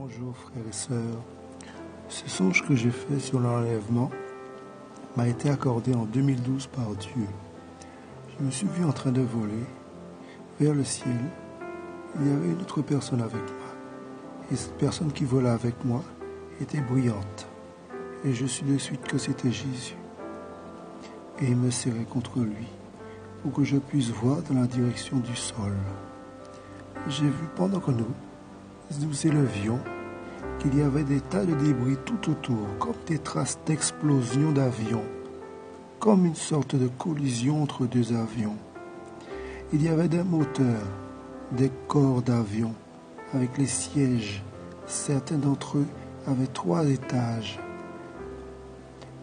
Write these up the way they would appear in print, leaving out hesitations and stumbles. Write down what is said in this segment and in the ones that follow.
Bonjour frères et sœurs. Ce songe que j'ai fait sur l'enlèvement m'a été accordé en 2012 par Dieu. Je me suis vu en train de voler vers le ciel. Il y avait une autre personne avec moi. Et cette personne qui volait avec moi était brillante. Et je suis de suite que c'était Jésus. Et il me serrait contre lui pour que je puisse voir dans la direction du sol. J'ai vu pendant que nous élevions qu'il y avait des tas de débris tout autour, comme des traces d'explosion d'avions, comme une sorte de collision entre deux avions. Il y avait des moteurs, des corps d'avions, avec les sièges. Certains d'entre eux avaient 3 étages,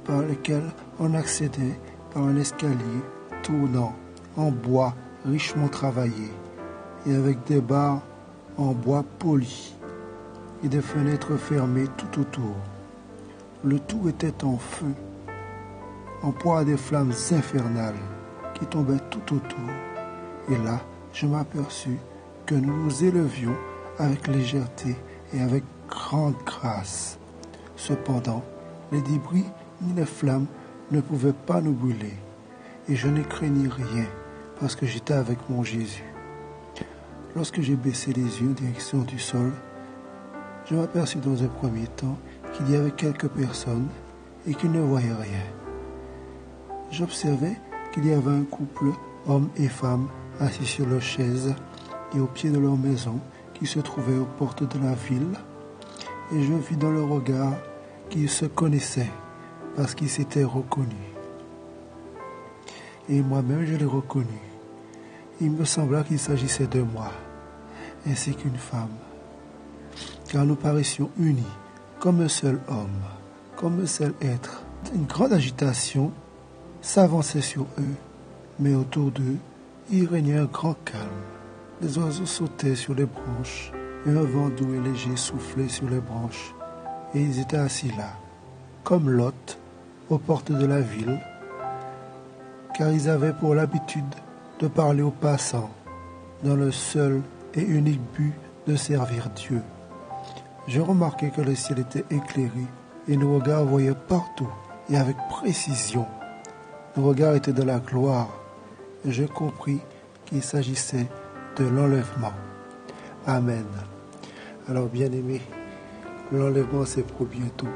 par lesquels on accédait par un escalier tournant, en bois richement travaillé, et avec des barres en bois poli, et des fenêtres fermées tout autour. Le tout était en feu, en proie à des flammes infernales qui tombaient tout autour. Et là, je m'aperçus que nous nous élevions avec légèreté et avec grande grâce. Cependant, les débris ni les flammes ne pouvaient pas nous brûler, et je ne craignais rien, parce que j'étais avec mon Jésus. Lorsque j'ai baissé les yeux en direction du sol, je m'aperçus dans un premier temps qu'il y avait quelques personnes et qu'ils ne voyaient rien. J'observais qu'il y avait un couple, homme et femme, assis sur leurs chaises et au pied de leur maison qui se trouvait aux portes de la ville, et je vis dans leur regard qu'ils se connaissaient parce qu'ils s'étaient reconnus. Et moi-même je les reconnus. Il me sembla qu'il s'agissait de moi, ainsi qu'une femme, car nous paraissions unis, comme un seul homme, comme un seul être. Une grande agitation s'avançait sur eux, mais autour d'eux, il régnait un grand calme. Les oiseaux sautaient sur les branches, et un vent doux et léger soufflait sur les branches, et ils étaient assis là, comme Lot, aux portes de la ville, car ils avaient pour l'habitude de parler aux passants, dans le seul et unique but de servir Dieu. Je remarquai que le ciel était éclairé et nos regards voyaient partout et avec précision. Nos regards étaient de la gloire et je compris qu'il s'agissait de l'enlèvement. Amen. Alors bien-aimés, l'enlèvement c'est pour bientôt.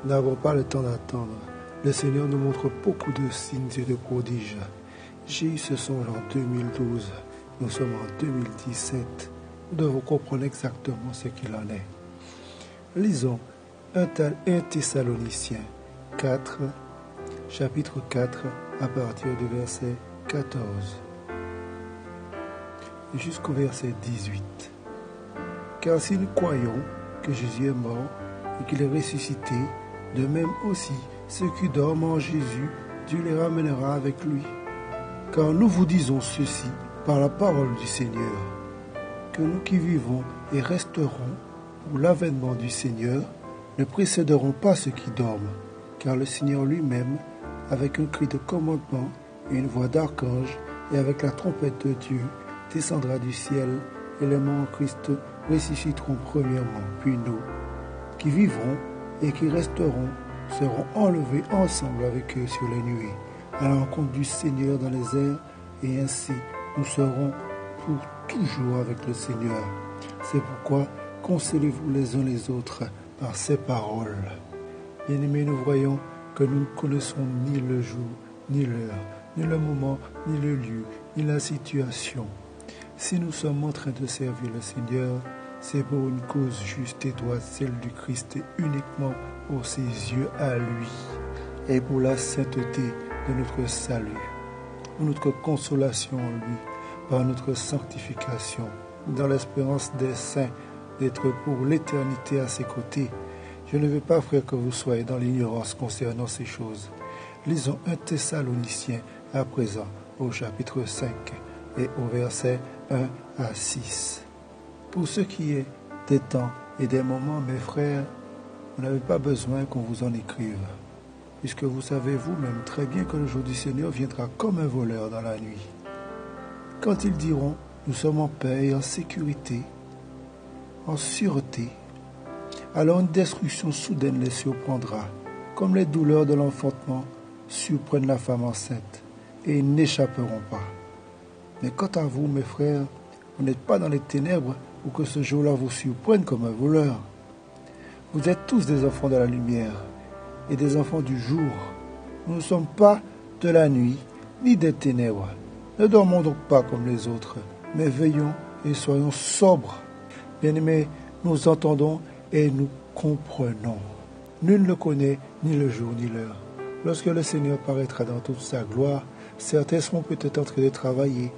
Nous n'avons pas le temps d'attendre. Le Seigneur nous montre beaucoup de signes et de prodiges. J'ai eu ce songe en 2012. Nous sommes en 2017. Nous devons comprendre exactement ce qu'il en est. Lisons 1 Thessaloniciens 4, chapitre 4, à partir du verset 14 jusqu'au verset 18. Car si nous croyons que Jésus est mort et qu'il est ressuscité, de même aussi ceux qui dorment en Jésus, Dieu les ramènera avec lui. Car nous vous disons ceci par la parole du Seigneur, que nous qui vivons et resterons pour l'avènement du Seigneur ne précéderont pas ceux qui dorment, car le Seigneur lui-même, avec un cri de commandement et une voix d'archange, et avec la trompette de Dieu, descendra du ciel, et les morts en Christ ressusciteront premièrement, puis nous, qui vivrons et qui resteront, seront enlevés ensemble avec eux sur les nuées, à la rencontre du Seigneur dans les airs, et ainsi nous serons pour toujours avec le Seigneur. C'est pourquoi consolez-vous les uns les autres par ces paroles. Bien-aimés, nous voyons que nous ne connaissons ni le jour, ni l'heure, ni le moment, ni le lieu, ni la situation. Si nous sommes en train de servir le Seigneur, c'est pour une cause juste et droite, celle du Christ, et uniquement pour ses yeux à lui, et pour la sainteté de notre salut, pour notre consolation en lui, par notre sanctification, dans l'espérance des saints, d'être pour l'éternité à ses côtés. Je ne veux pas, frère, que vous soyez dans l'ignorance concernant ces choses. Lisons 1 Thessaloniciens à présent, au chapitre 5 et au verset 1 à 6. Pour ce qui est des temps et des moments, mes frères, vous n'avez pas besoin qu'on vous en écrive, puisque vous savez vous-même très bien que le jour du Seigneur viendra comme un voleur dans la nuit. Quand ils diront, nous sommes en paix et en sécurité, en sûreté, alors une destruction soudaine les surprendra, comme les douleurs de l'enfantement surprennent la femme enceinte, et ils n'échapperont pas. Mais quant à vous, mes frères, vous n'êtes pas dans les ténèbres pour que ce jour-là vous surprenne comme un voleur. Vous êtes tous des enfants de la lumière et des enfants du jour. Nous ne sommes pas de la nuit ni des ténèbres. Ne dormons donc pas comme les autres, mais veillons et soyons sobres. Bien-aimés, nous entendons et nous comprenons. Nul ne connaît ni le jour ni l'heure. Lorsque le Seigneur paraîtra dans toute sa gloire, certains seront peut-être en train de travailler,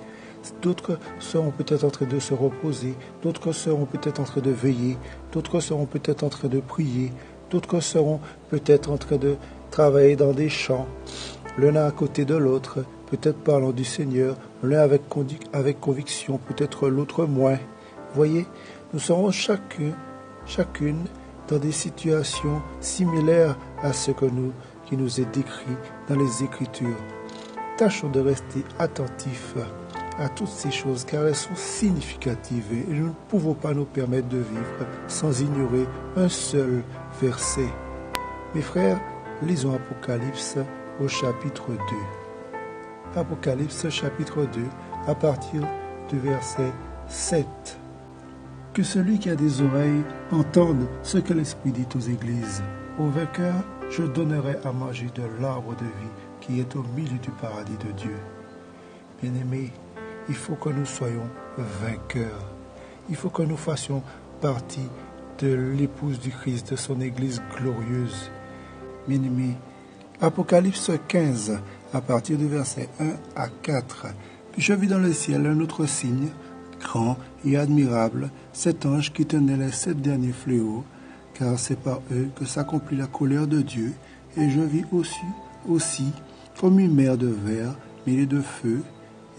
d'autres seront peut-être en train de se reposer, d'autres seront peut-être en train de veiller, d'autres seront peut-être en train de prier, d'autres seront peut-être en train de travailler dans des champs, l'un à côté de l'autre, peut-être parlant du Seigneur, l'un avec conviction, peut-être l'autre moins. Voyez, nous serons chacune dans des situations similaires à ce qui nous est décrit dans les Écritures. Tâchons de rester attentifs à toutes ces choses car elles sont significatives et nous ne pouvons pas nous permettre de vivre sans ignorer un seul verset. Mes frères, lisons Apocalypse au chapitre 2. Apocalypse chapitre 2 à partir du verset 7. Que celui qui a des oreilles entende ce que l'Esprit dit aux églises. Au vainqueur, je donnerai à manger de l'arbre de vie qui est au milieu du paradis de Dieu. Bien-aimés, il faut que nous soyons vainqueurs. Il faut que nous fassions partie de l'épouse du Christ, de son Église glorieuse. Bien-aimés, Apocalypse 15, à partir du verset 1 à 4. Puis je vis dans le ciel un autre signe, grand et admirable, cet ange qui tenait les 7 derniers fléaux, car c'est par eux que s'accomplit la colère de Dieu. Et je vis aussi comme une mer de verre mêlée de feu,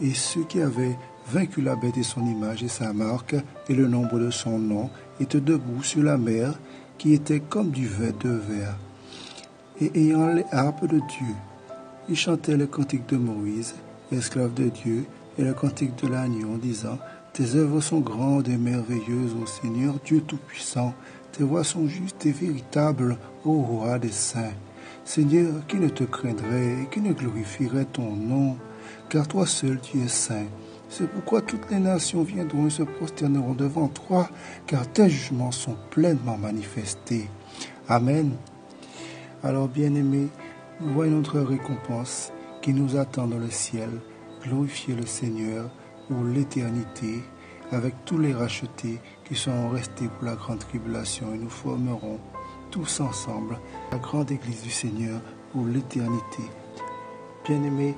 et ceux qui avaient vaincu la bête et son image et sa marque et le nombre de son nom étaient debout sur la mer qui était comme du vin de verre. Et ayant les harpes de Dieu, ils chantaient le cantique de Moïse, esclave de Dieu, et le cantique de l'agneau, en disant: Tes œuvres sont grandes et merveilleuses, ô Seigneur Dieu Tout-Puissant. Tes voies sont justes et véritables, ô Roi des saints. Seigneur, qui ne te craindrait et qui ne glorifierait ton nom? Car toi seul tu es saint. C'est pourquoi toutes les nations viendront et se prosterneront devant toi, car tes jugements sont pleinement manifestés. Amen. Alors, bien-aimés, nous voyons notre récompense qui nous attend dans le ciel. Glorifier le Seigneur pour l'éternité, avec tous les rachetés qui seront restés pour la grande tribulation, et nous formerons tous ensemble la grande Église du Seigneur pour l'éternité. Bien-aimés,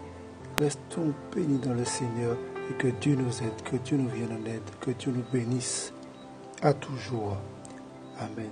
restons bénis dans le Seigneur et que Dieu nous aide, que Dieu nous vienne en aide, que Dieu nous bénisse à toujours. Amen.